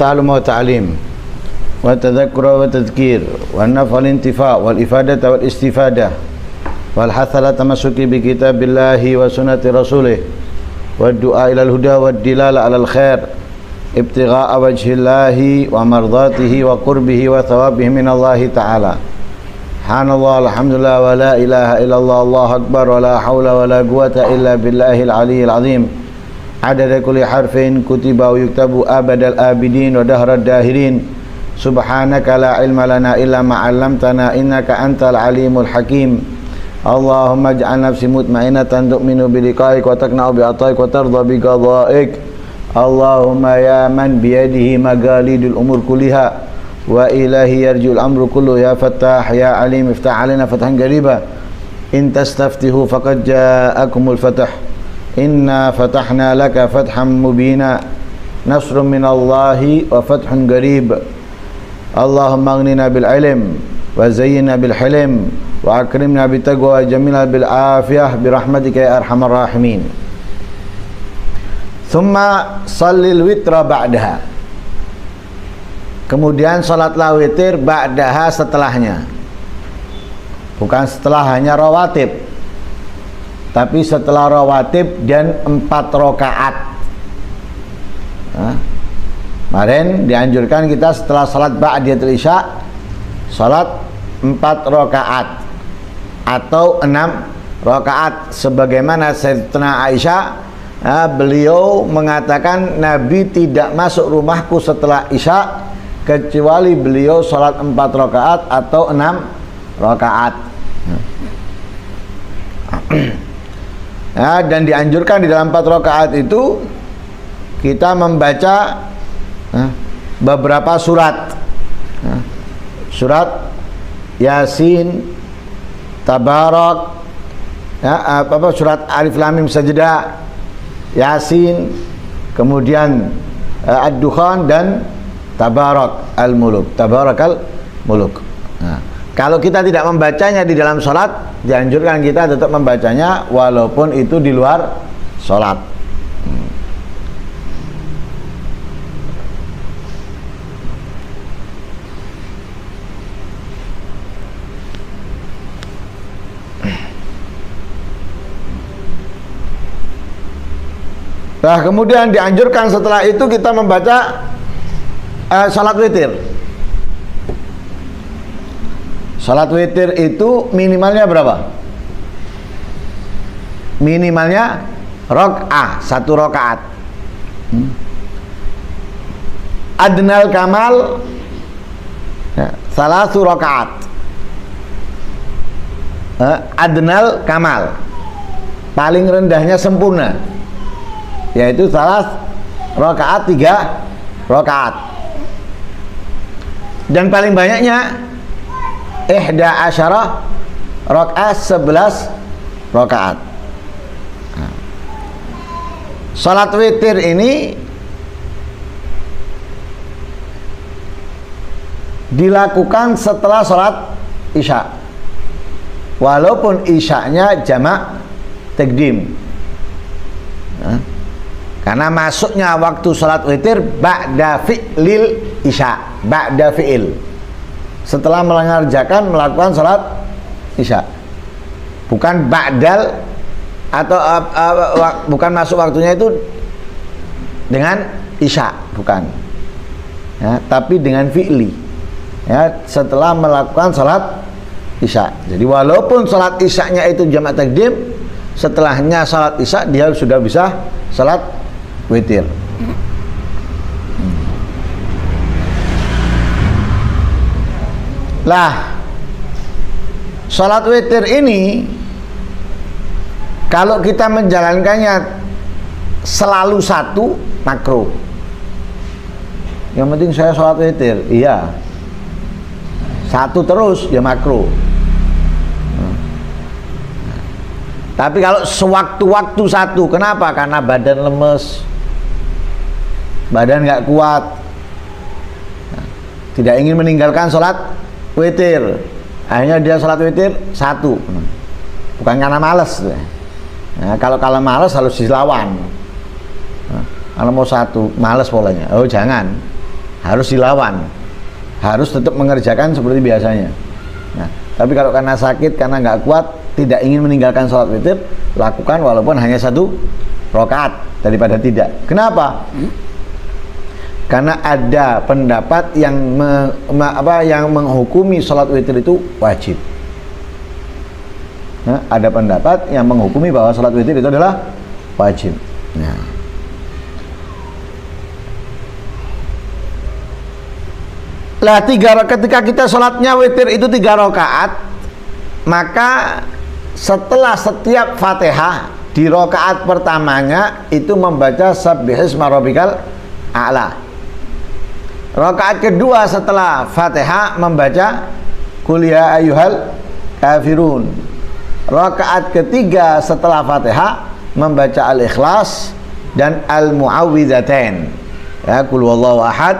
تعلم وتعليم والتذكر والتذكير والنفع والانتفاع والإفادة والاستفادة والحث على التمسك بكتاب الله وسنة رسوله والدعاء إلى الهدى والدلالة على الخير ابتغاء وجه الله ومرضاته وقربه وثوابه من الله تعالى. سبحان الله الحمد لله ولا إله إلا الله الله أكبر ولا حول ولا قوة إلا بالله العلي العظيم عدد كل حرف كتب ويكتب أبد الآبدين ودهر الداهرين. سبحانك لا علم لنا إلا ما علمتنا إنك أنت العليم الحكيم. اللهم اجعل نفسي مطمئنة تؤمن بلقائك وتقنع بعطائك وترضى بقضائك. اللهم يا من بيده مقاليد الأمور كلها وإلهي يرجو الأمر كله يا فتاح يا عليم افتح علينا فتحا قريبا. إن تستفتحوا فقد جاءكم الفتح إنا فتحنا لك فتحا مبينا نصر من الله وفتح قريب. اللهم اغننا بالعلم وزينا بالحلم وأكرمنا بالتقوى وجملنا بالعافية برحمتك يا أرحم الراحمين. ثم صل الوتر بعدها. Kemudian salatlah witir ba'daha, setelahnya. Bukan setelah hanya rawatib, tapi setelah rawatib dan 4 rakaat. Kemarin dianjurkan kita setelah salat ba'diyatul isya salat 4 rakaat atau 6 rakaat sebagaimana Sayyidatina Aisyah, beliau mengatakan Nabi tidak masuk rumahku setelah isya kecuali beliau salat 4 rakaat atau 6 rakaat. Dan dianjurkan di dalam 4 rakaat itu kita membaca beberapa surat, surat Yasin, Tabarak, surat Alif Lam Mim Sajdah, Yasin, kemudian Ad-Dukhan dan Tabarak al-Muluk, Tabarakal Muluk. Kalau kita tidak membacanya di dalam sholat, dianjurkan kita tetap membacanya walaupun itu di luar sholat. Nah, kemudian dianjurkan setelah itu kita membaca salat witir. Salat witir itu minimalnya berapa? Minimalnya rakaat, 1 rakaat. Adnal kamal 3 rakaat. Adnal kamal, paling rendahnya sempurna, yaitu 3 rakaat, 3 rakaat. Dan paling banyaknya 11 rakaat, 11 rakaat. Salat witir ini dilakukan setelah salat isya, walaupun isyanya jamak takdim. Karena masuknya waktu salat witir ba'da fi'lil isya, ba'da fi'il, setelah mengerjakan melakukan salat isya, bukan ba'dal, atau bukan masuk waktunya itu dengan isya, bukan ya, tapi dengan fi'li ya, setelah melakukan salat isya. Jadi walaupun salat isyanya itu jamak takdim, setelahnya salat isya dia sudah bisa salat witir. Lah, salat witir ini kalau kita menjalankannya selalu satu, makruh. Yang penting saya salat witir, iya, satu terus ya makruh. Tapi kalau sewaktu-waktu satu, kenapa? Karena badan lemes, badan nggak kuat, tidak ingin meninggalkan sholat witir, akhirnya dia sholat witir satu, bukan karena malas. Nah, kalau malas harus dilawan. Kalau mau satu, malas polanya, oh jangan. harus dilawan, harus tetap mengerjakan seperti biasanya. Nah, tapi kalau karena sakit, karena nggak kuat, tidak ingin meninggalkan sholat witir, lakukan walaupun hanya 1 rakaat daripada tidak. Kenapa? Karena ada pendapat yang yang menghukumi sholat witir itu wajib. Nah, ada pendapat yang menghukumi bahwa sholat witir itu adalah wajib. Nah, lah ketika kita sholatnya witir itu 3 rakaat, maka setelah setiap Fatihah di rakaat pertamanya itu membaca Sabbihisma Rabbikal A'la. Rakaat kedua setelah Fatihah membaca Qul ya ayyuhal kafirun. Rakaat ketiga setelah Fatihah membaca Al-Ikhlas dan Al-Mu'awwidzatain. Ya, Qul huwallahu ahad,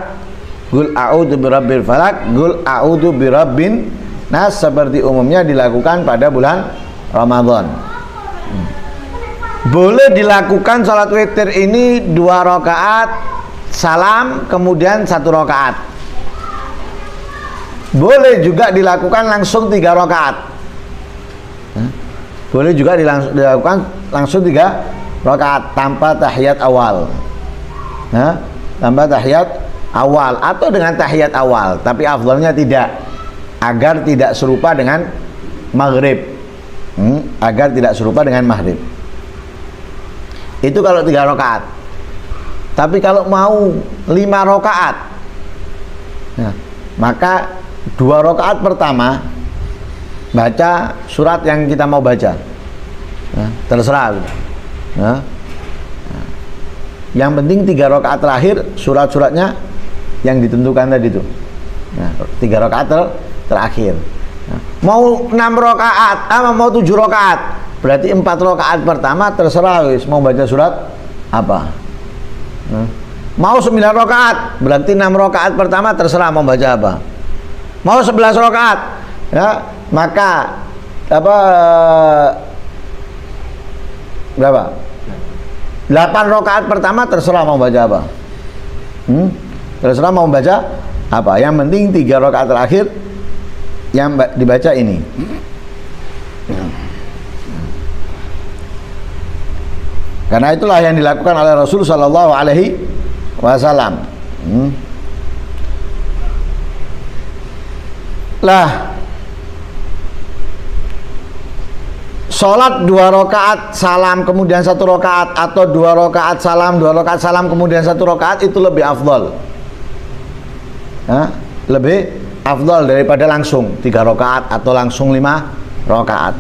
Qul a'udzu birabbil falaq, Qul a'udzu birabbin nas, seperti umumnya dilakukan pada bulan Ramadan. Boleh dilakukan sholat witir ini 2 rakaat salam kemudian 1 rakaat. Boleh juga dilakukan langsung 3 rakaat. Boleh juga dilakukan langsung 3 rakaat tanpa tahiyat awal. Tanpa tahiyat awal atau dengan tahiyat awal, tapi afdalnya tidak, agar tidak serupa dengan maghrib. Agar tidak serupa dengan maghrib. Itu kalau 3 rakaat. Tapi kalau mau 5 rakaat, maka 2 rakaat pertama baca surat yang kita mau baca. Terserah. Yang penting 3 rakaat terakhir surat-suratnya yang ditentukan tadi itu. 3 rakaat terakhir. Mau 6 rakaat, mau 7 rakaat, berarti 4 rakaat pertama terserah wis mau baca surat apa. Mau 9 rakaat, berarti 6 rakaat pertama terserah mau baca apa. Mau 11 rakaat, ya, maka berapa? 8 rakaat pertama terserah mau baca apa. Terserah mau baca apa. Yang penting 3 rakaat terakhir yang dibaca ini. Karena itulah yang dilakukan oleh Rasul sallallahu alaihi wasallam. Lah, sholat 2 rakaat salam kemudian 1 rakaat atau 2 rakaat salam 2 rakaat salam kemudian 1 rakaat itu lebih afdal. Lebih afdal daripada langsung 3 rakaat atau langsung 5 rakaat.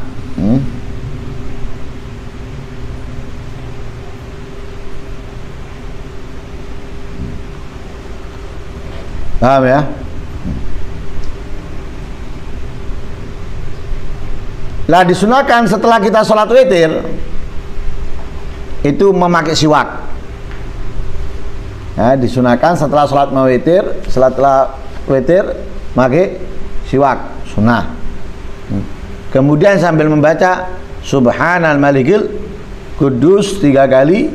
Paham ya? Lah disunahkan setelah kita sholat witir itu memakai siwak. Ya, disunahkan setelah sholat witir, setelah witir pakai siwak, sunnah. Kemudian sambil membaca Subhanal Malikil Kudus 3 kali,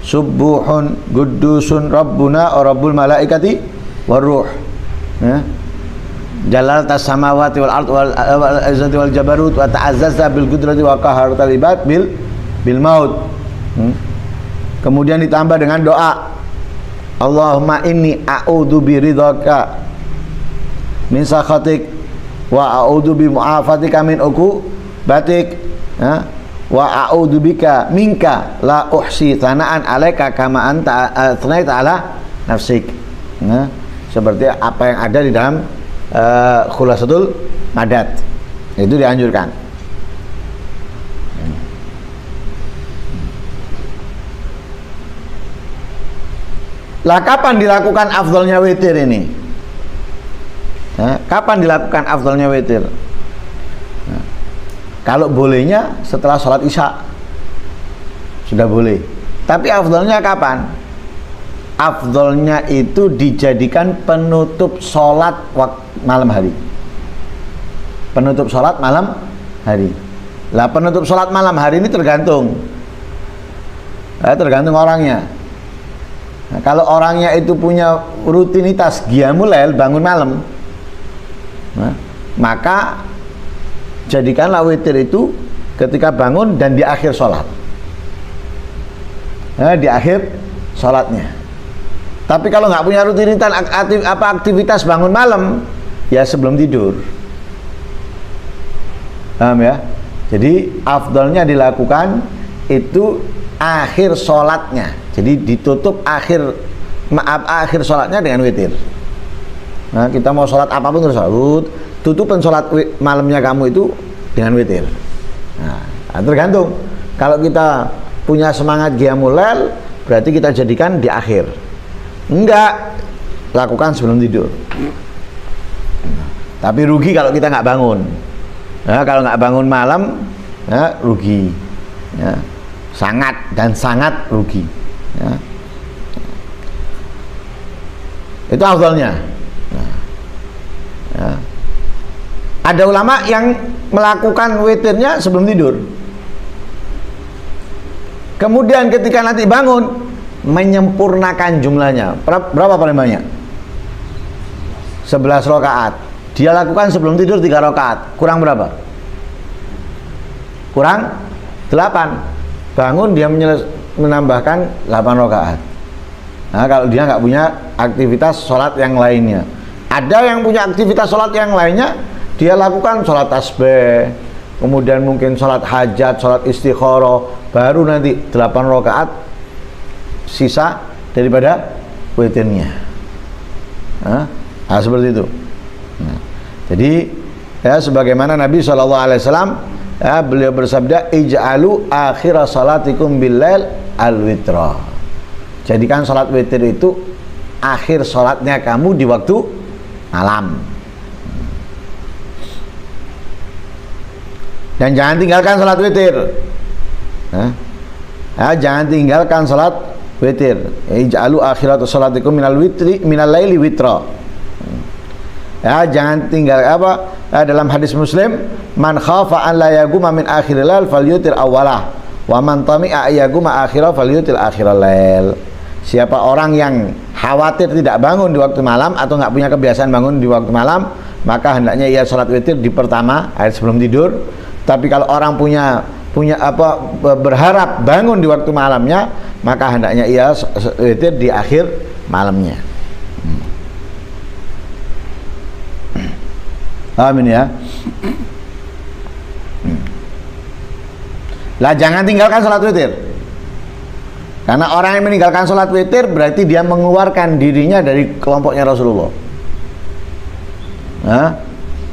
Subuhun Kudusun Rabbuna wa Rabbul Malaikati Waruh. Ya. Jalal tas samawati wal ard wal izzati wal jabarut wa ta'azzazta bil qudrati wa qaharatal ibad bil maut. Kemudian ditambah dengan doa Allahumma inni a'udzu biridhaka min sakhatik wa a'udzu bi mu'afatika min uqubatik wa a'udzu bika minka la uhsi thana'an 'alaika kama anta athnaita 'ala nafsik. Seperti apa yang ada di dalam Khulasatul Madad, itu dianjurkan. Lah kapan dilakukan afdalnya witir ini? Kapan dilakukan afdalnya witir? Kalau bolehnya setelah sholat isya sudah boleh. Tapi afdalnya kapan? Afdalnya itu dijadikan penutup sholat malam hari. Penutup sholat malam hari. Lah penutup sholat malam hari ini tergantung orangnya. Nah, kalau orangnya itu punya rutinitas qiyamul lail, bangun malam, nah, maka jadikanlah witir itu ketika bangun dan di akhir sholat, nah, di akhir sholatnya. Tapi kalau nggak punya rutinitas aktivitas bangun malam, ya sebelum tidur. Paham ya? Jadi afdalnya dilakukan itu akhir sholatnya. Jadi ditutup akhir sholatnya dengan witir. Nah, kita mau sholat apapun terus tutupan sholat malamnya kamu itu dengan witir. Nah, tergantung. Kalau kita punya semangat qiyamul lail, berarti kita jadikan di akhir. Enggak, lakukan sebelum tidur. Nah, tapi rugi kalau kita nggak bangun. Nah, kalau nggak bangun malam, ya, rugi. Ya, sangat rugi. Ya. Itu afdalnya. Nah, ya. Ada ulama yang melakukan witirnya sebelum tidur. Kemudian ketika nanti bangun, menyempurnakan jumlahnya. Berapa paling banyak? 11 rakaat. Dia lakukan sebelum tidur 3 rakaat. Kurang berapa? Kurang 8. Bangun dia menambahkan 8 rakaat. Nah, kalau dia nggak punya aktivitas sholat yang lainnya. Ada yang punya aktivitas sholat yang lainnya, dia lakukan sholat tasbih, kemudian mungkin sholat hajat, sholat istikharah, baru nanti 8 rakaat sisa daripada witirnya. Nah, seperti itu. Nah, jadi ya sebagaimana Nabi SAW, ya, beliau bersabda, ij'alu akhira salatikum billail al-witra. Jadikan salat witir itu akhir salatnya kamu di waktu malam. Dan jangan tinggalkan salat witir. Jangan tinggalkan salat witir. Ij'alu akhiratu salatikum minal laili witra. Ya, jangan tinggal dalam hadis Muslim, man khafa an la yaguma min akhiril lail falyutir awalah wa man tami'a yaguma akhirah falyutir akhiril lail. Siapa orang yang khawatir tidak bangun di waktu malam atau nggak punya kebiasaan bangun di waktu malam, maka hendaknya ia salat witir di pertama sebelum tidur. Tapi kalau orang berharap bangun di waktu malamnya, maka hendaknya ia witir di akhir malamnya. Amin ya. Lah jangan tinggalkan salat witir. Karena orang yang meninggalkan salat witir berarti dia mengeluarkan dirinya dari kelompoknya Rasulullah.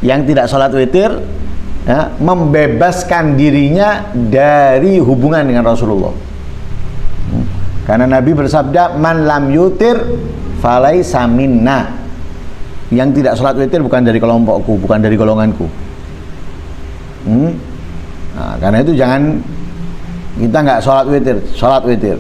Yang tidak salat witir, membebaskan dirinya dari hubungan dengan Rasulullah. Karena Nabi bersabda, man lam yutir falaisa minna. Yang tidak sholat witir bukan dari kelompokku, bukan dari golonganku. Nah, karena itu jangan kita nggak sholat witir, sholat witir.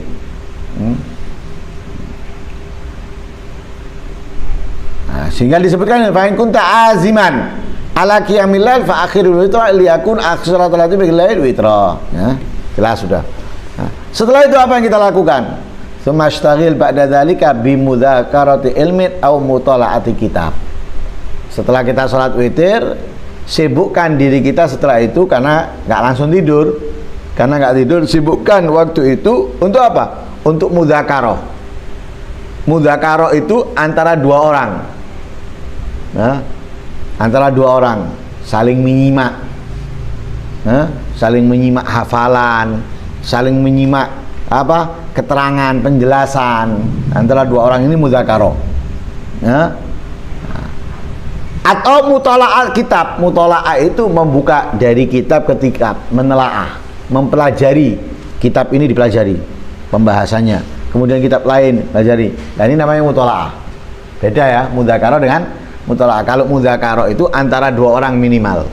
Nah, sehingga disebutkan fa in kunta aziman ala qiyamil lail fa akhirul witra liyakun akhiratul lati bil lail witra. Ya, jelas sudah. Nah, setelah itu apa yang kita lakukan? Sumashtagil ba'da dzalika bimudzakarati ilmin aw mutalaati kitab. Setelah kita sholat witir, sibukkan diri kita setelah itu, karena nggak langsung tidur. Karena nggak tidur, sibukkan waktu itu untuk apa? Untuk mudzakarah. Mudzakarah itu antara dua orang. Nah, antara dua orang saling menyimak. Saling menyimak hafalan, saling menyimak keterangan, penjelasan antara dua orang ini mudzakarah. Atau mutola'ah kitab. Mutola'ah itu membuka dari kitab ke kitab, menelaah, mempelajari kitab ini, dipelajari pembahasannya, kemudian kitab lain pelajari. Nah, ini namanya mutola'ah. Beda ya mudzakarah dengan mutola'ah. Kalau mudzakarah itu antara dua orang minimal.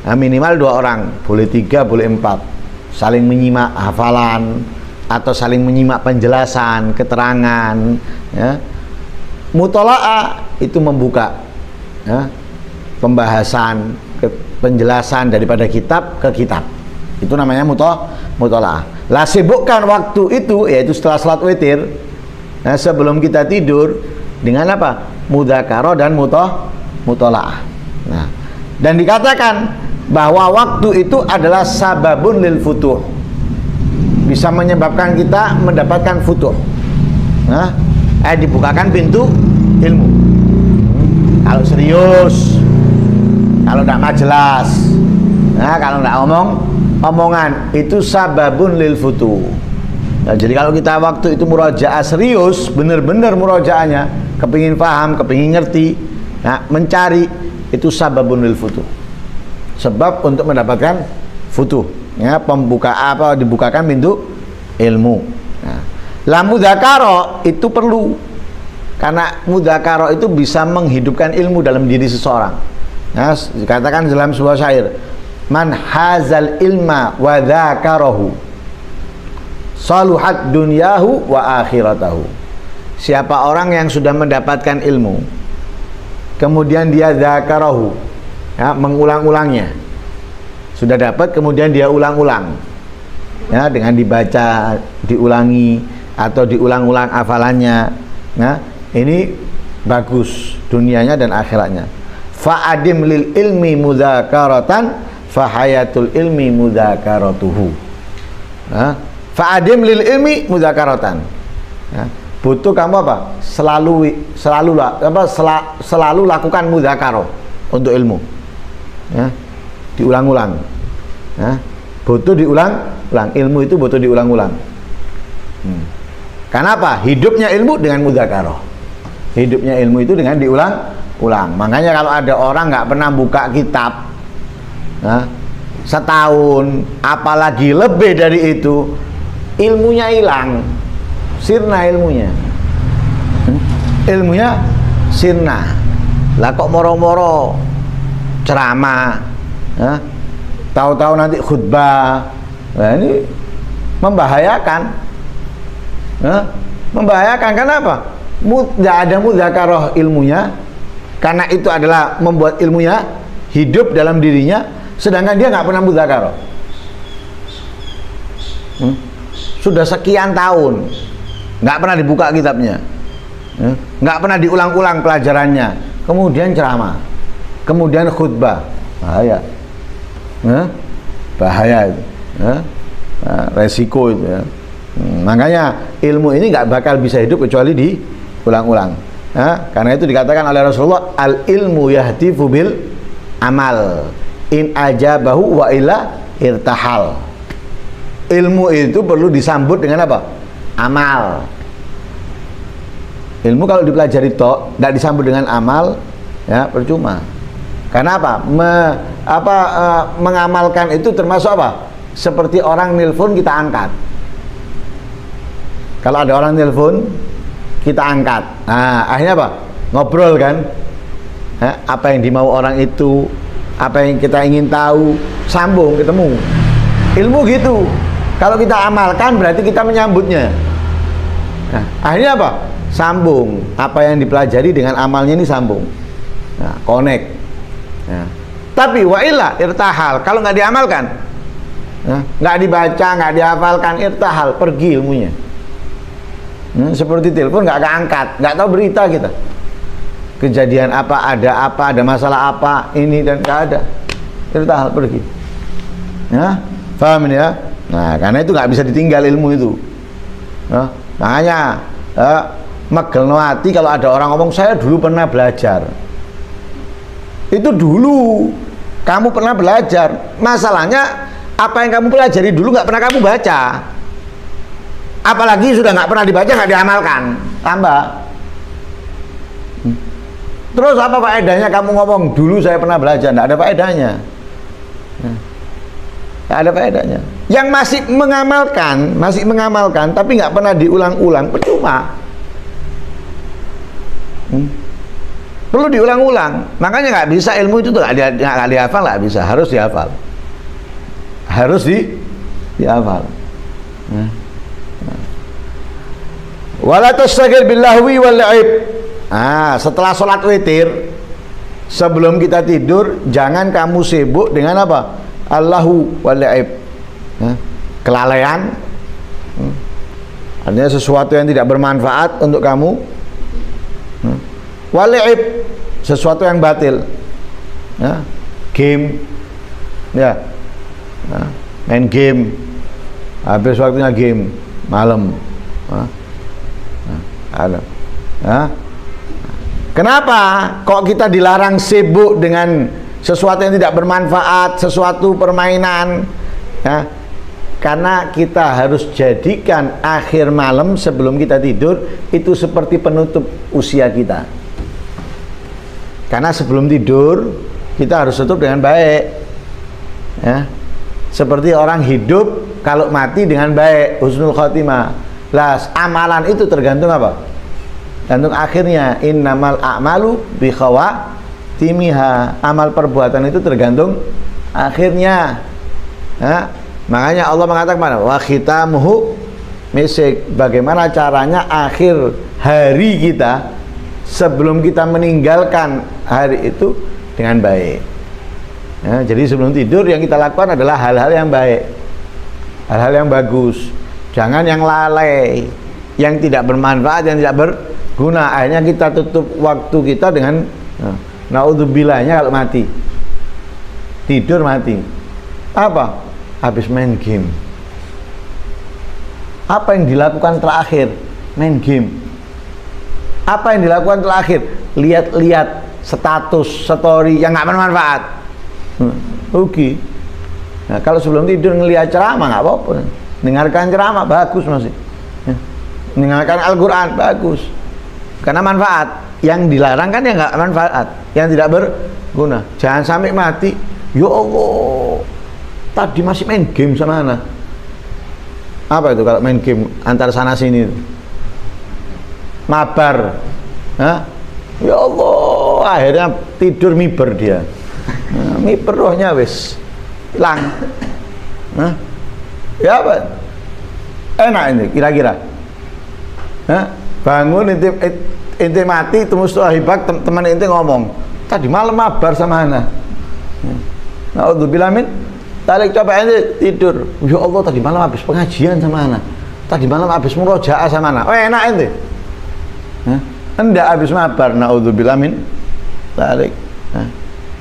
Nah, minimal dua orang, boleh 3, boleh 4, saling menyimak hafalan atau saling menyimak penjelasan, keterangan. Ya. Mutola'ah itu membuka, ya, pembahasan, penjelasan daripada kitab ke kitab. Itu namanya mutola'ah. Lah sibukkan waktu itu, yaitu setelah salat witir, Nah, sebelum kita tidur dengan apa? Mudzakarah dan mutolaah. Nah, dan dikatakan bahwa waktu itu adalah sababun lil futuh, bisa menyebabkan kita mendapatkan futuh. Nah, dibukakan pintu ilmu. Kalau serius, kalau tidak jelas, nah, kalau tidak omongan, itu sababun lil futuh. Nah, jadi kalau kita waktu itu murojaah serius, benar-benar murojaahnya, kepingin paham, kepingin ngerti, nah, mencari, itu sababun lil futuh, sebab untuk mendapatkan futuh, ya, dibukakan pintu ilmu. Nah, la mudzakarah itu perlu, karena mudzakarah itu bisa menghidupkan ilmu dalam diri seseorang. Nah, dikatakan dalam sebuah syair, man hazal ilma wa dzakarahu saluhat dunyahu wa akhiratahu. Siapa orang yang sudah mendapatkan ilmu, kemudian dia dzakarahu, ya, mengulang-ulangnya, sudah dapat kemudian dia ulang-ulang, ya, dengan dibaca, diulangi atau diulang-ulang hafalannya, nah, ini bagus dunianya dan akhiratnya. Fa'adim lil ilmi mudzakaratan fahayatul ilmi mudzakaratuhu. Nah, fa'adim lil ilmi mudzakaratan. Nah, butuh kamu apa? Selalu lakukan mudzakarah untuk ilmu. Ya, diulang-ulang. Ya, butuh diulang-ulang. Ilmu itu butuh diulang-ulang. Karena apa? Hidupnya ilmu dengan mudzakarah. Hidupnya ilmu itu dengan diulang-ulang. Makanya kalau ada orang nggak pernah buka kitab, nah, setahun, apalagi lebih dari itu, ilmunya hilang, sirna ilmunya. Ilmunya sirna. Lah kok moro-moro ceramah, ya, tahu-tahu nanti khutbah, nah, ini membahayakan, ya, membahayakan. Kenapa? Tidak ada mudzakarah ilmunya, karena itu adalah membuat ilmunya hidup dalam dirinya, sedangkan dia nggak pernah mudzakarah. Sudah sekian tahun nggak pernah dibuka kitabnya, nggak pernah diulang-ulang pelajarannya, kemudian ceramah, kemudian khutbah, bahaya, bahaya itu, resiko itu, ya. Makanya ilmu ini nggak bakal bisa hidup kecuali diulang-ulang. Karena itu dikatakan oleh Rasulullah, al ilmu yahtifu bil amal in ajabahu wa illa irtahal. Ilmu itu perlu disambut dengan apa? Amal. Ilmu kalau dipelajari tok, tidak disambut dengan amal, ya percuma. Karena apa? Mengamalkan itu termasuk apa? Seperti orang nelpon kita angkat. Kalau ada orang nelpon, kita angkat. Nah, akhirnya apa? Ngobrol kan? Apa yang dimau orang itu, apa yang kita ingin tahu, sambung, ketemu. Ilmu gitu. Kalau kita amalkan berarti kita menyambutnya. Nah, akhirnya apa? Sambung. Apa yang dipelajari dengan amalnya ini sambung. Nah, connect. Nah, tapi wa illa irtahal. Kalau nggak diamalkan, nggak dibaca, nggak dihafalkan, irtahal, pergi ilmunya. Seperti telepon nggak keangkat, nggak tahu berita kita. Kejadian apa, ada masalah apa, ini dan nggak ada. Irtahal, pergi. Ya, paham ini ya? Nah, karena itu nggak bisa ditinggal ilmu itu. Makanya megelno hati kalau ada orang ngomong saya dulu pernah belajar. Itu dulu kamu pernah belajar. Masalahnya apa yang kamu pelajari dulu nggak pernah kamu baca. Apalagi sudah nggak pernah dibaca, nggak diamalkan, tambah. Terus apa faedahnya kamu ngomong dulu saya pernah belajar? Nggak ada faedahnya. Nggak ada faedahnya. Yang masih mengamalkan, tapi nggak pernah diulang-ulang, percuma. Perlu diulang-ulang. Makanya nggak bisa ilmu itu tuh nggak dihafal, nggak bisa, harus dihafal. Harus dihafal. Wala tastagil billahwi wal la'ib. Setelah sholat witir, sebelum kita tidur, jangan kamu sibuk dengan apa? Allahu wal la'ib. Kelalaian, Artinya sesuatu yang tidak bermanfaat untuk kamu. Wali'ib, sesuatu yang batil. Ya, game. Ya. Nah, main game. Habis waktunya game malam. Kenapa kok kita dilarang sibuk dengan sesuatu yang tidak bermanfaat, sesuatu permainan? Ya, karena kita harus jadikan akhir malam sebelum kita tidur itu seperti penutup usia kita. Karena sebelum tidur kita harus tutup dengan baik. Ya, seperti orang hidup kalau mati dengan baik, husnul khotimah. Lah, amalan itu tergantung apa? Tergantung akhirnya. Innamal a'malu bi khawatimiha. Amal perbuatan itu tergantung akhirnya. Ya, makanya Allah mengatakan mana? Wa khitamuhu misik. Bagaimana caranya akhir hari kita sebelum kita meninggalkan hari itu dengan baik. Ya, jadi sebelum tidur yang kita lakukan adalah hal-hal yang baik, hal-hal yang bagus. Jangan yang lalai, yang tidak bermanfaat, yang tidak berguna. Akhirnya kita tutup waktu kita dengan naudzubillah-nya kalau mati, tidur mati. Apa? Habis main game. Apa yang dilakukan terakhir? Main game. Apa yang dilakukan terakhir? Lihat-lihat status, story yang nggak bermanfaat. Oke. Nah, kalau sebelum tidur ngelihat ceramah nggak apa-apa. Dengarkan ceramah bagus masih. Dengarkan Al-Quran bagus. Karena manfaat. Yang dilarang kan yang nggak manfaat, yang tidak berguna. Jangan sampai mati. Ya Allah, tadi masih main game sama anak. Apa itu kalau main game antar sana sini? Mabar. Hah? Ya Allah, akhirnya tidur miber dia. Miber rohnya wis hilang. Hah? Ya apa? Enak ini kira-kira. Hah? Bangun inti mati terus hibak teman inti ngomong, tadi malam mabar sama anak. Naudzubillah min tarik, coba ente tidur. Ya Allah, tadi malam habis pengajian sama anak. Tadi malam habis murojaah sama anak. Oh, enak ente. Hendak habis mabar, naudzubillah min tarik.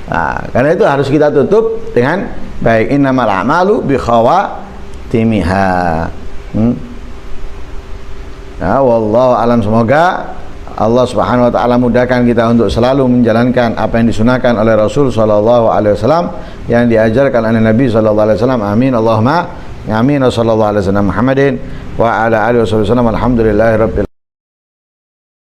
Nah, karena itu harus kita tutup dengan baik. Innamal a'malu bi khawatimiha. Nah, wallahu alam, semoga Allah Subhanahu wa taala mudahkan kita untuk selalu menjalankan apa yang disunahkan oleh Rasul sallallahu alaihi wasallam, yang diajarkan oleh Nabi sallallahu alaihi wasallam. Amin Allahumma amin. Sallallahu alaihi wasallam Muhammadin wa ala alihi wasallam. Alhamdulillahirabbil